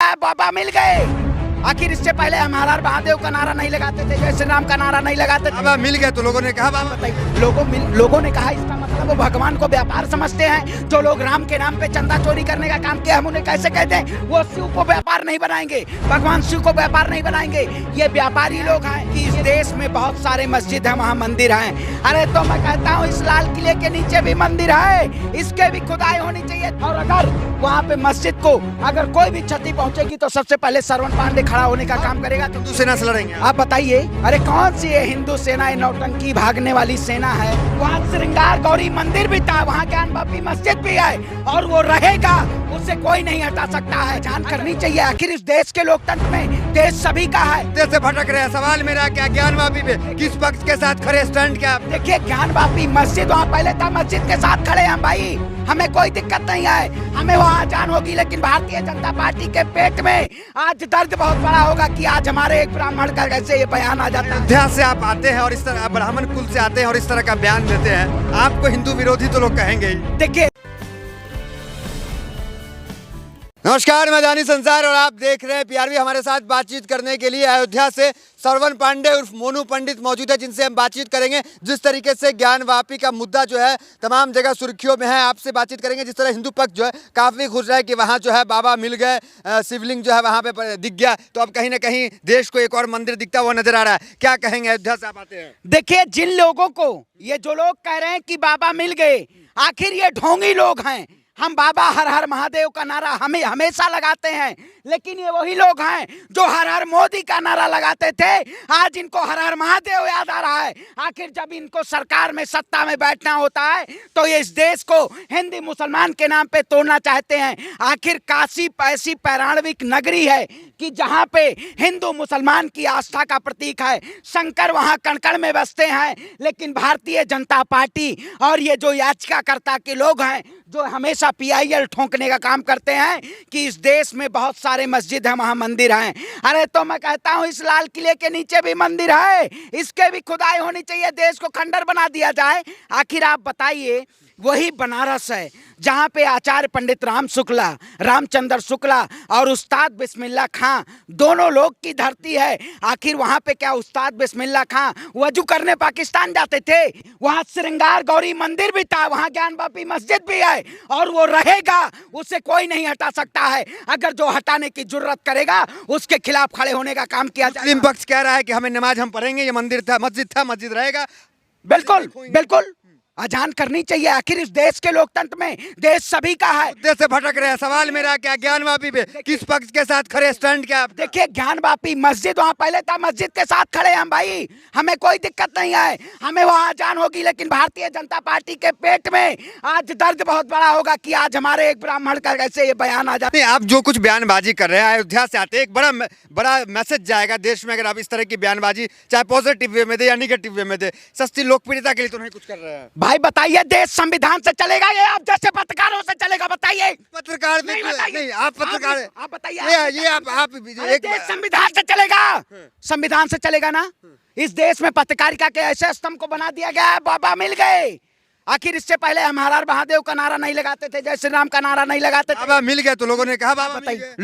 बाबा मिल गए। आखिर इससे पहले हम हर हर महादेव का नारा नहीं लगाते थे, जय श्री राम का नारा नहीं लगाते थे। बाबा मिल गए तो लोगों ने कहा बाबा बताइए, लोगों ने कहा, इसका मतलब वो भगवान को व्यापार समझते हैं। जो लोग राम के नाम पे चंदा चोरी करने का काम किया, हम उन्हें कैसे कहते हैं? वो शिव को व्यापार नहीं बनाएंगे, भगवान शिव को व्यापार नहीं बनाएंगे। ये व्यापारी लोग हैं कि इस देश में बहुत सारे मस्जिद है, वहाँ मंदिर हैं। अरे तो मैं कहता हूँ इस लाल किले के नीचे भी मंदिर है, इसके भी खुदाई होनी चाहिए। और अगर वहाँ पे मस्जिद को अगर कोई भी क्षति पहुँचेगी तो सबसे पहले श्रवण पांडे खड़ा होने का काम करेगा। तो हिंदू सेना से लड़ेंगे आप बताइए, अरे कौन सी ये हिंदू सेना, ये नौटंकी भागने वाली सेना है? वहाँ श्रृंगार गौरी मंदिर भी था, वहाँ ज्ञान वापी मस्जिद भी है और वो रहेगा, उससे कोई नहीं हटा सकता है। जान करनी चाहिए, आखिर इस देश के लोकतंत्र में देश सभी का है। देश से भटक रहे हैं। सवाल मेरा क्या, ज्ञान वापी में किस पक्ष के साथ खड़े, स्टैंड क्या? देखिए, ज्ञान वापी मस्जिद वहाँ पहले था, मस्जिद के साथ खड़े हैं भाई, हमें कोई दिक्कत नहीं है, हमें वहाँ जान होगी। लेकिन भारतीय जनता पार्टी के पेट में आज दर्द बहुत बड़ा होगा कि आज हमारे एक ब्राह्मण का कैसे ये बयान आ जाता है। अयोध्या से आप आते हैं और इस तरह ब्राह्मण कुल से आते हैं और इस तरह का बयान देते हैं, आपको हिंदू विरोधी तो लोग कहेंगे ही। देखिए, नमस्कार, मैं दानी संसार और आप देख रहे हैं पीआरबी। हमारे साथ बातचीत करने के लिए अयोध्या से श्रवण पांडे उर्फ मोनू पंडित मौजूद है, जिनसे हम बातचीत करेंगे। जिस तरीके से ज्ञान वापी का मुद्दा जो है तमाम जगह सुर्खियों में है, आपसे बातचीत करेंगे। जिस तरह हिंदू पक्ष जो है काफ़ी खुश है कि वहाँ जो है बाबा मिल गए, शिवलिंग जो है वहाँ पे दिख गया, तो अब कहीं ना कहीं देश को एक और मंदिर दिखता हुआ नजर आ रहा है। क्या कहेंगे, अयोध्या से आप आते हैं? देखिए, जिन लोगों को ये जो लोग कह रहे हैं कि बाबा मिल गए, आखिर ये ढोंगी लोग हैं। हम बाबा हर हर महादेव का नारा हमें हमेशा लगाते हैं, लेकिन ये वही लोग हैं जो हर हर मोदी का नारा लगाते थे। आज इनको हर हर महादेव याद आ रहा है। आखिर जब इनको सरकार में, सत्ता में बैठना होता है तो ये इस देश को हिंदू मुसलमान के नाम पे तोड़ना चाहते हैं। आखिर काशी ऐसी पौराणिक नगरी है कि जहाँ पे हिंदू मुसलमान की आस्था का प्रतीक है, शंकर वहाँ कण-कण में बसते हैं। लेकिन भारतीय जनता पार्टी और ये जो याचिकाकर्ता के लोग हैं जो हमेशा पीआईएल ठोंकने का काम करते हैं कि इस देश में बहुत सारे मस्जिद हैं, वहाँ मंदिर हैं। अरे तो मैं कहता हूँ इस लाल किले के नीचे भी मंदिर है, इसके भी खुदाई होनी चाहिए, देश को खंडर बना दिया जाए। आखिर आप बताइए, वही बनारस है जहाँ पे आचार्य पंडित रामचंद्र शुक्ला और उस्ताद बिस्मिल्लाह खां दोनों लोग की धरती है। आखिर वहाँ पे क्या उस्ताद बिस्मिल्लाह खां वजू करने पाकिस्तान जाते थे? वहाँ श्रृंगार गौरी मंदिर भी था, वहाँ ज्ञान वापी मस्जिद भी है और वो रहेगा, उससे कोई नहीं हटा सकता है। अगर जो हटाने की जरूरत करेगा उसके खिलाफ खड़े होने का काम किया जाए। मुस्लिम पक्ष कह रहा है कि हमें नमाज हम पढ़ेंगे, ये मंदिर था, मस्जिद रहेगा। बिल्कुल बिल्कुल, अजान करनी चाहिए। आखिर इस देश के लोकतंत्र में देश सभी का है। देश से भटक रहे हैं। सवाल मेरा क्या, ज्ञान वापी पे किस पक्ष के साथ खड़े, स्टैंड क्या? देखिए, ज्ञान वापी मस्जिद वहाँ पहले था, मस्जिद के साथ खड़े हम भाई, हमें कोई दिक्कत नहीं है, हमें वहाँ जान होगी। लेकिन भारतीय जनता पार्टी के पेट में आज दर्द बहुत बड़ा होगा कि आज हमारे एक ब्राह्मण का कैसे ये बयान आ जाता है। आप जो कुछ बयानबाजी कर रहे हैं, अयोध्या से आते एक बड़ा मैसेज जाएगा देश में अगर आप इस तरह की बयानबाजी चाहे पॉजिटिव वे में दे या निगेटिव वे में दे। सस्ती लोकप्रियता के लिए तो नहीं कुछ कर रहे हैं भाई। बताइए, देश संविधान से चलेगा ये आप जैसे पत्रकारों से चलेगा? बताइए। पत्रकार नहीं, आप पत्रकार, आप बताइए, ये आप एक देश संविधान से चलेगा, संविधान से चलेगा ना? इस देश में पत्रकारिता के ऐसे स्तंभ को बना दिया गया है, बाबा मिल गए। आखिर इससे पहले हम हर हर महादेव का नारा नहीं लगाते थे, जय श्री राम का नारा नहीं लगाते थे। बाबा मिल गए तो लोगों ने कहा बाबा मिल गए।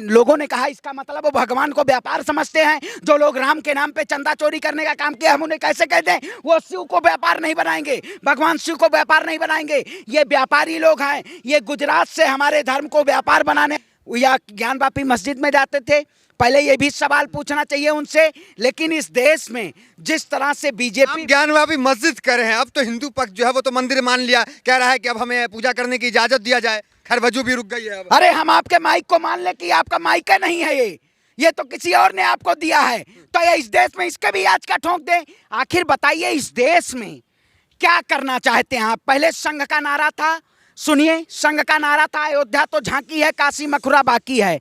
लोगों ने कहा, इसका मतलब वो भगवान को व्यापार समझते हैं। जो लोग राम के नाम पे चंदा चोरी करने का काम किया, हम उन्हें कैसे कहते हैं? वो शिव को व्यापार नहीं बनाएंगे, भगवान शिव को व्यापार नहीं बनाएंगे। ये व्यापारी लोग हैं, ये गुजरात से हमारे धर्म को व्यापार बनाने या ज्ञान वापी मस्जिद में जाते थे। पहले ये भी सवाल पूछना चाहिए उनसे। लेकिन इस देश में जिस तरह से बीजेपी ज्ञान वापी मस्जिद कर रहे हैं, अब तो हिंदू पक्ष जो है वो तो मंदिर मान लिया, कह रहा है कि अब हमें पूजा करने की इजाजत दिया जाए। खैर वजू भी रुक गई है अब। अरे हम आपके माइक को मान ले कि आपका माइक का नहीं है, ये तो किसी और ने आपको दिया है, तो ये इस देश में इसके भी आज का ठोंक दे। आखिर बताइए, इस देश में क्या करना चाहते हैं आप? पहले संघ का नारा था, सुनिए, संघ का नारा था अयोध्या तो झांकी है, काशी मथुरा बाकी है।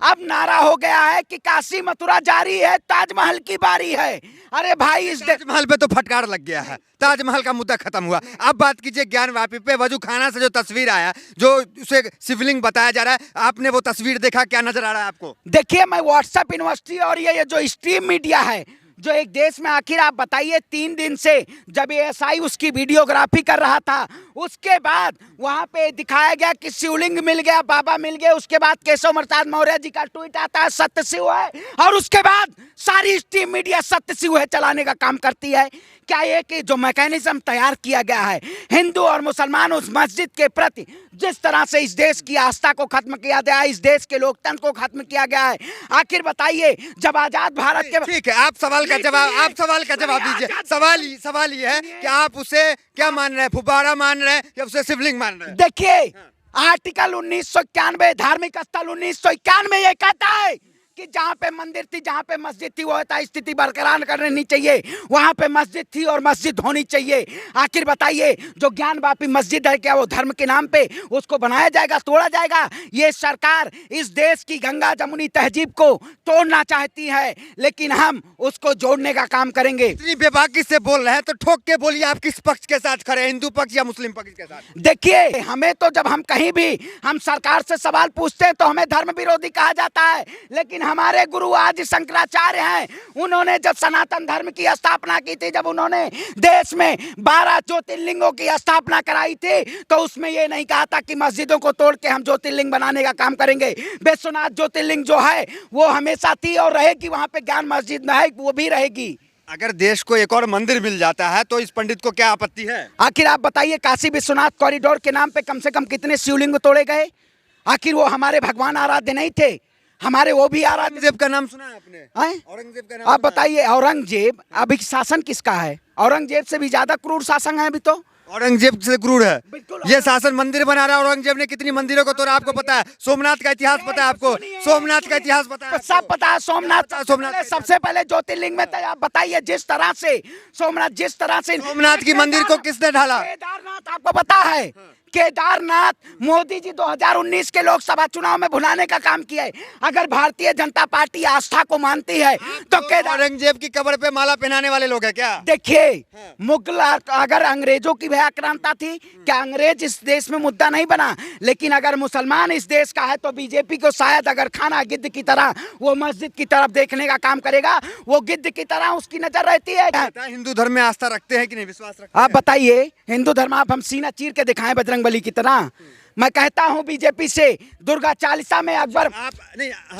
अब नारा हो गया है कि काशी मथुरा जारी है, ताजमहल की बारी है। अरे भाई, इस ताजमहल पे तो फटकार लग गया है, ताजमहल का मुद्दा खत्म हुआ। अब बात कीजिए ज्ञान वापी पे, वजू खाना से जो तस्वीर आया, जो उसे शिवलिंग बताया जा रहा है, आपने वो तस्वीर देखा, क्या नजर आ रहा है आपको? देखिए, मैं व्हाट्सएप यूनिवर्सिटी और ये जो स्ट्रीम मीडिया है जो एक देश में, आखिर आप बताइए 3 दिन से जब एएसआई उसकी वीडियोग्राफी कर रहा था, उसके बाद वहां पे दिखाया गया कि शिवलिंग मिल गया, बाबा मिल गए, उसके बाद केशव प्रसाद मौर्य जी का ट्वीट आता है सत्य शिव है, और उसके बाद सारी स्ट्रीम मीडिया सत्य शिव है चलाने का काम करती है। क्या ये कि जो मैकेनिज्म तैयार किया गया है, हिंदू और मुसलमान उस मस्जिद के प्रति जिस तरह से इस देश की आस्था को खत्म किया गया है, इस देश के लोकतंत्र को खत्म किया गया है, आखिर बताइए जब आजाद भारत के, ठीक है, आप सवाल का जवाब दीजिए। सवाल ये है कि आप उसे क्या मान रहे हैं, फुब्बारा मान रहे हैं या उसे शिवलिंग मान रहे हैं? देखिए आर्टिकल 1991 धार्मिक स्थल 1991 ये कहता है कि जहाँ पे मंदिर थी, जहाँ पे मस्जिद थी, वो स्थिति बरकरार करनी चाहिए, वहाँ पे मस्जिद थी और मस्जिद होनी चाहिए। आखिर बताइए जो ज्ञानवापी मस्जिद है, क्या वो धर्म के नाम पे उसको बनाया जाएगा, तोड़ा जाएगा? ये सरकार इस देश की गंगा जमुनी तहजीब को तोड़ना चाहती है, लेकिन हम उसको जोड़ने का काम करेंगे। इतनी बेबाकी से बोल रहे हैं तो ठोक के बोलिए, आप किस पक्ष के साथ खड़े हैं, हिंदू पक्ष या मुस्लिम पक्ष के साथ? देखिए हमें तो जब हम कहीं भी हम सरकार से सवाल पूछते हैं तो हमें धर्म विरोधी कहा जाता है, लेकिन हमारे गुरु आदि शंकराचार्य हैं, उन्होंने जब सनातन धर्म की स्थापना की थी, जब उन्होंने देश में 12 ज्योतिर्लिंगों की स्थापना कराई थी, तो उसमें ये नहीं कहा था कि मस्जिदों को तोड़ के हम ज्योतिर्लिंग बनाने का काम करेंगे। विश्वनाथ ज्योतिर्लिंग जो है वो हमेशा थी और रहेगी, वहां पे ज्ञान मस्जिद है वो भी रहेगी। अगर देश को एक और मंदिर मिल जाता है तो इस पंडित को क्या आपत्ति है? आखिर आप बताइए काशी विश्वनाथ कॉरिडोर के नाम पे कम से कम कितने शिवलिंग तोड़े गए? आखिर वो हमारे भगवान आराध्य नहीं थे? हमारे वो भी आराध्य। औरंगजेब का नाम सुना है आपने? औरंगजेब का नाम आप बताइए औरंगजेब अभी शासन किसका है? औरंगजेब से भी ज्यादा क्रूर शासन है अभी तो। औरंगजेब से क्रूर है बिल्कुल। ये शासन। मंदिर बना रहा है औरंगजेब ने, कितनी मंदिरों को तोड़ा आपको पता है? सोमनाथ का इतिहास पता है आपको? सोमनाथ का इतिहास पता है? सब पता है। सोमनाथ सबसे पहले ज्योतिर्लिंग में आप बताइए, जिस तरह से सोमनाथ की मंदिर को किसने ढाला? केदारनाथ आपको पता है? केदारनाथ मोदी जी 2019 के लोकसभा चुनाव में भुलाने का काम किया है। अगर भारतीय जनता पार्टी आस्था को मानती है तो औरंगजेब की कब्र पे माला पहनाने वाले लोग हैं क्या? देखिए मुगल, अगर अंग्रेजों की भी आक्रांता थी, क्या अंग्रेज इस देश में मुद्दा नहीं बना? लेकिन अगर मुसलमान इस देश का है तो बीजेपी को शायद अगर खाना गिद्ध की तरह वो मस्जिद की तरफ देखने का काम करेगा, वो गिद्ध की तरह उसकी नजर रहती है। हिंदू धर्म में आस्था रखते हैं कि नहीं, विश्वास रखते हैं? आप बताइए हिंदू धर्म, आप हम सीना चीर के दिखाएं बजरंग बली की तरह? मैं कहता हूं बीजेपी से, दुर्गा चालीसा में अकबर,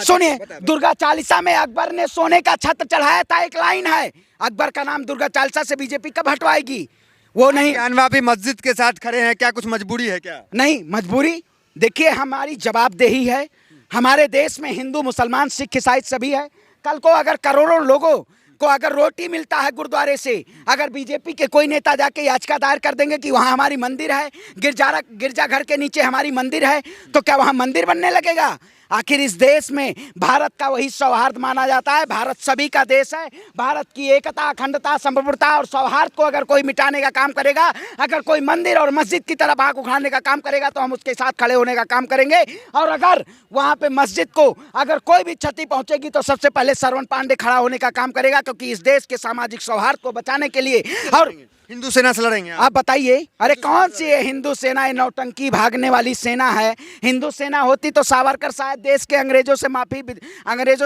सुनिए, दुर्गा चालीसा में अकबर ने सोने का छत्र चढ़ाया था, एक लाइन है, अकबर का नाम दुर्गा चालीसा से बीजेपी कब हटवाएगी? वो नहीं। ज्ञानवापी मस्जिद के साथ खड़े हैं, क्या कुछ मजबूरी है क्या? नहीं मजबूरी, देखिए हमारी जवाबदेही है। हमारे देश में हिंदू मुसलमान सिख ईसाई सभी है। कल को अगर करोड़ों लोगों को अगर रोटी मिलता है गुरुद्वारे से, अगर बीजेपी के कोई नेता जाके याचिका दायर कर देंगे कि वहाँ हमारी मंदिर है, गिरजाघर के नीचे हमारी मंदिर है, तो क्या वहाँ मंदिर बनने लगेगा? आखिर इस देश में भारत का वही सौहार्द माना जाता है। भारत सभी का देश है। भारत की एकता, अखंडता, संप्रभुता और सौहार्द को अगर कोई मिटाने का काम करेगा, अगर कोई मंदिर और मस्जिद की तरफ आंख उठाने का काम करेगा, तो हम उसके साथ खड़े होने का काम करेंगे। और अगर वहाँ पे मस्जिद को अगर कोई भी क्षति पहुंचेगी तो सबसे पहले श्रवण पांडे खड़ा होने का काम करेगा, क्योंकि इस देश के सामाजिक सौहार्द को बचाने के लिए। और हिंदू सेना से लड़ेंगे आप बताइए? अरे कौन सी है हिंदू सेना? नौटंकी भागने वाली सेना है। हिंदू सेना होती तो सावरकर शायद देश के अंग्रेजों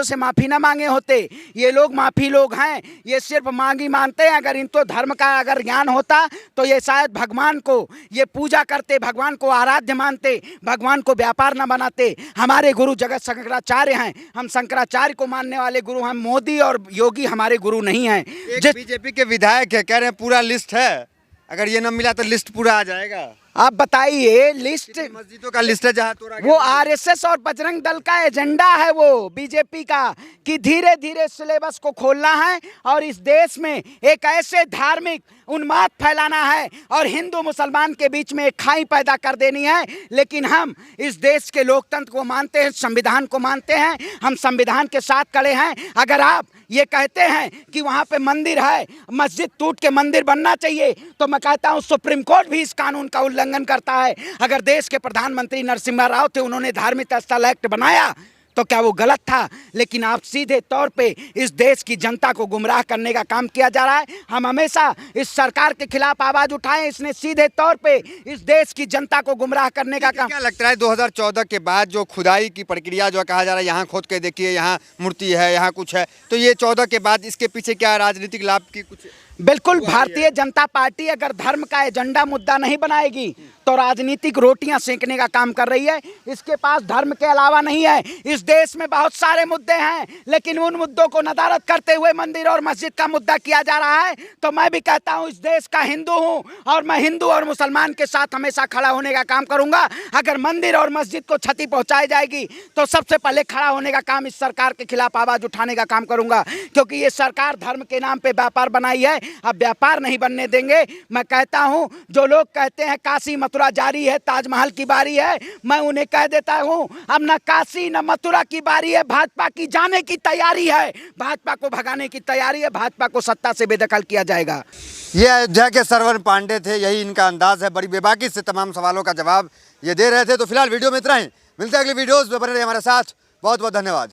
से माफी ना मांगे होते। ये लोग माफी लोग हैं, ये सिर्फ मांगी मानते हैं। अगर इनको धर्म का अगर ज्ञान होता तो ये शायद भगवान को ये पूजा करते, भगवान को आराध्य मानते, भगवान को व्यापार न बनाते। हमारे गुरु जगत शंकराचार्य हैं, हम शंकराचार्य को मानने वाले गुरु हैं। मोदी और योगी हमारे गुरु नहीं हैं। बीजेपी के विधायक है, कह रहे हैं पूरा लिस्ट है, अगर ये न मिला तो लिस्ट पूरा आ जाएगा। आप बताइए लिस्ट, मस्जिदों का लिस्ट है जहाँ वो आरएसएस और बजरंग दल का एजेंडा है वो बीजेपी का, कि धीरे धीरे सिलेबस को खोलना है और इस देश में एक ऐसे धार्मिक उन्माद फैलाना है और हिंदू मुसलमान के बीच में एक खाई पैदा कर देनी है। लेकिन हम इस देश के लोकतंत्र को मानते हैं, संविधान को मानते हैं, हम संविधान के साथ खड़े हैं। अगर आप ये कहते हैं कि वहाँ पे मंदिर है, मस्जिद टूट के मंदिर बनना चाहिए, तो मैं कहता हूँ सुप्रीम कोर्ट भी इस कानून का उल्लंघन करता है। अगर देश के प्रधानमंत्री नरसिम्हा राव थे, उन्होंने धार्मिक स्थल एक्ट बनाया, तो क्या वो गलत था? लेकिन आप सीधे तौर पे इस देश की जनता को गुमराह करने का काम किया जा रहा है। हम हमेशा इस सरकार के खिलाफ आवाज उठाएं, इसने सीधे तौर पे इस देश की जनता को गुमराह करने का काम। क्या लगता है 2014 के बाद जो खुदाई की प्रक्रिया जो कहा जा रहा है, यहाँ खोद के देखिए, यहाँ मूर्ति है, यहाँ कुछ है, तो ये 14 के बाद इसके पीछे क्या राजनीतिक लाभ की कुछ? बिल्कुल, भारतीय जनता पार्टी अगर धर्म का एजेंडा मुद्दा नहीं बनाएगी तो राजनीतिक रोटियां सेंकने का काम कर रही है। इसके पास धर्म के अलावा नहीं है। इस देश में बहुत सारे मुद्दे हैं, लेकिन उन मुद्दों को नदारद करते हुए मंदिर और मस्जिद का मुद्दा किया जा रहा है। तो मैं भी कहता हूं, इस देश का हिंदू हूं और मैं हिंदू और मुसलमान के साथ हमेशा खड़ा होने का काम करूंगा। अगर मंदिर और मस्जिद को क्षति पहुंचाई जाएगी तो सबसे पहले खड़ा होने का काम इस सरकार के खिलाफ आवाज उठाने का काम करूंगा, क्योंकि ये सरकार धर्म के नाम पे व्यापार बनाई है। अब व्यापार नहीं बनने देंगे। मैं कहता हूं, जो लोग कहते हैं काशी मथुरा जारी है, ताजमहल की बारी है, मैं उन्हें कह देता हूं, अब न काशी न मथुरा की बारी है, भाजपा की जाने की तैयारी है। भाजपा को भगाने की तैयारी है, भाजपा को सत्ता से बेदखल किया जाएगा। ये अयोध्या के सरवन पांडे थे, यही इनका अंदाज है। बड़ी बेबाकी से तमाम सवालों का जवाब ये दे रहे थे। तो फिलहाल वीडियो में इतना ही, मिलते हैं अगली वीडियोस में, बने रहिए हमारे साथ। बहुत बहुत धन्यवाद।